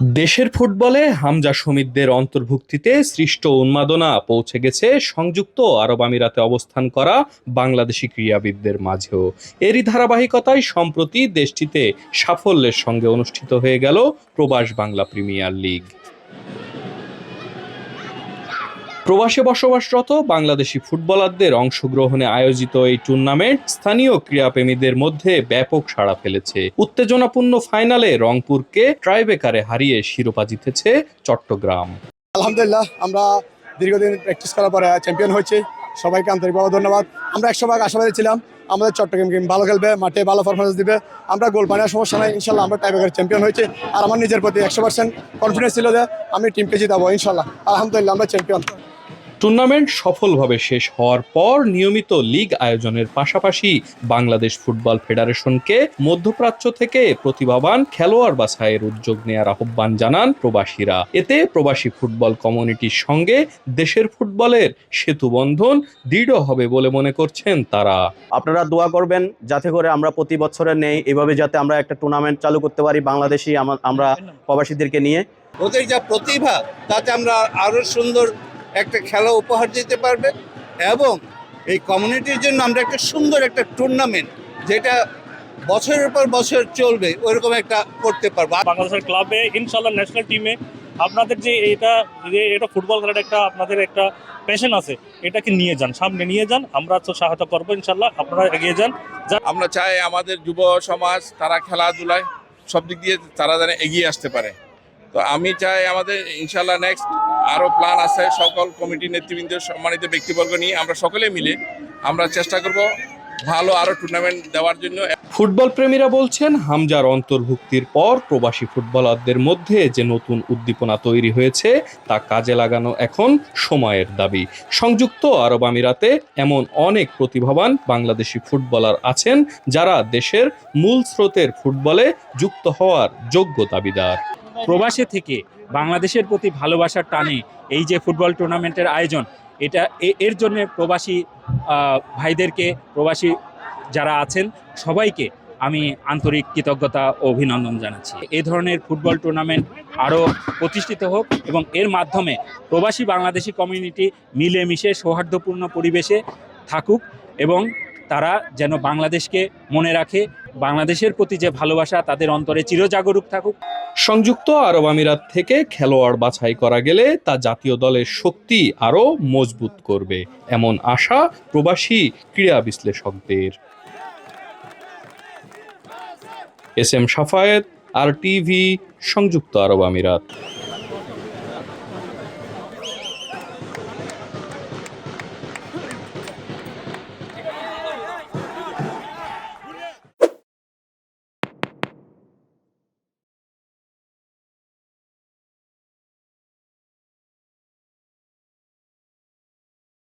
দেশের ফুটবলে হামজা সমিতদের অন্তর্ভুক্তিতে সৃষ্ট উন্মাদনা পৌঁছে গেছে সংযুক্ত আরব আমিরাতে অবস্থান করা বাংলাদেশি ক্রীড়াবিদদের মাঝেও। এরই ধারাবাহিকতায় সম্প্রতি দেশটিতে সাফল্যের সঙ্গে অনুষ্ঠিত হয়ে গেল প্রবাস বাংলা প্রিমিয়ার লিগ। প্রবাসে বসবাসরত বাংলাদেশি ফুটবলারদের অংশগ্রহণে আয়োজিত এই টুর্নামেন্ট স্থানীয় ক্রীড়াপ্রেমীদের মধ্যে ব্যাপক সাড়া ফেলেছে। উত্তেজনাপূর্ণ ফাইনালে রংপুরকে ট্রাইবেকারে হারিয়ে শিরোপা জিতেছে চট্টগ্রাম। আলহামদুলিল্লাহ, আমরা দীর্ঘদিন প্র্যাকটিস করার পরে চ্যাম্পিয়ন হয়েছি। সবাইকে আন্তরিকভাবে ধন্যবাদ। আমরা 100% আশাবাদী ছিলাম আমাদের চট্টগ্রাম টিম ভালো খেলবে, মাঠে ভালো পারফরমেন্স দিবে। আমরা গোল পানির সমস্যা নাই, ইনশাল্লাহ আমরা টাইব্রেকার চ্যাম্পিয়ন হয়েছি। আর আমার নিজের প্রতি 100% কনফিডেন্স ছিল যে আমি টিমকে জিতাবো ইনশাল্লাহ। আলহামদুলিল্লাহ, আমরা চ্যাম্পিয়ন। টুর্নামেন্ট সফলভাবে শেষ হওয়ার পর নিয়মিত লিগ আয়োজনের পাশাপাশি বাংলাদেশ ফুটবল ফেডারেশনকে মধ্যপ্রাচ্য থেকে প্রতিভাবান খেলোয়াড় বাছাইয়ের উদ্যোগ নেওয়ার আহ্বান জানান প্রবাসীরা। এতে প্রবাসী ফুটবল কমিউনিটির সঙ্গে দেশের ফুটবলের সেতুবন্ধন দৃঢ় হবে বলে মনে করছেন তারা। আপনারা দোয়া করবেন যাতে করে আমরা প্রতি বছরে নেই এভাবে যাতে আমরা একটা টুর্নামেন্ট চালু করতে পারি বাংলাদেশি আমরা প্রবাসীদেরকে নিয়ে। ওদের যা প্রতিভা তাতে আমরা আরো সুন্দর একটা খেলা উপহার দিতে পারবে এবং এই কমিউনিটির জন্য আমরা একটা সুন্দর একটা টুর্নামেন্ট যেটা বছরের পর বছর চলবে ওইরকম একটা করতে পারবো। বাংলাদেশের ক্লাবে ইনশাল্লাহ ন্যাশনাল টিমে আপনাদের যে এটা ফুটবল খেলার একটা আপনাদের একটা প্যাশন আছে, এটাকে নিয়ে যান, সামনে নিয়ে যান। আমরা তো সহায়তা করবো ইনশাল্লাহ, আপনারা এগিয়ে যান। আমরা চাই আমাদের যুব সমাজ তারা খেলাধুলায় সব দিক দিয়ে তারা যেন এগিয়ে আসতে পারে। তো আমি চাই আমাদের ইনশাল্লাহ নেক্সট আরও প্ল্যান আছে, সকল কমিটি নেতৃবৃন্দ সম্মানিত ব্যক্তিবর্গ নিয়ে আমরা সকলে মিলে আমরা চেষ্টা করব ভালো আরও টুর্নামেন্ট দেওয়ার জন্য। ফুটবল প্রেমীরা বলছেন হামজার অন্তর্ভুক্তির পর প্রবাসী ফুটবলারদের মধ্যে যে নতুন উদ্দীপনা তৈরি হয়েছে তা কাজে লাগানো এখন সময়ের দাবি। সংযুক্ত আরব আমিরাতে এমন অনেক প্রতিভাবান বাংলাদেশি ফুটবলার আছেন যারা দেশের মূল স্রোতের ফুটবলে যুক্ত হওয়ার যোগ্য দাবিদার। প্রবাসে থেকে বাংলাদেশের প্রতি ভালোবাসার টানে এই যে ফুটবল টুর্নামেন্টের আয়োজন, এর জন্য প্রবাসী ভাইদেরকে, প্রবাসী যারা আছেন সবাইকে আমি আন্তরিক কৃতজ্ঞতা ও অভিনন্দন জানাচ্ছি। এই ধরনের ফুটবল টুর্নামেন্ট আরও প্রতিষ্ঠিত হোক এবং এর মাধ্যমে প্রবাসী বাংলাদেশি কমিউনিটি মিলেমিশে সৌহার্দ্যপূর্ণ পরিবেশে থাকুক এবং তারা যেন বাংলাদেশকে মনে রাখে, বাংলাদেশের প্রতি যে ভালোবাসা তাদের অন্তরে চিরজাগরুক থাকুক। সংযুক্ত আরব আমিরাত থেকে খেলোয়াড় বাছাই করা গেলে তা জাতীয় দলের শক্তি আরও মজবুত করবে, এমন আশা প্রবাসী ক্রীড়া বিশ্লেষকদের। এস এম সাফায়েত, RTV, সংযুক্ত আরব আমিরাত।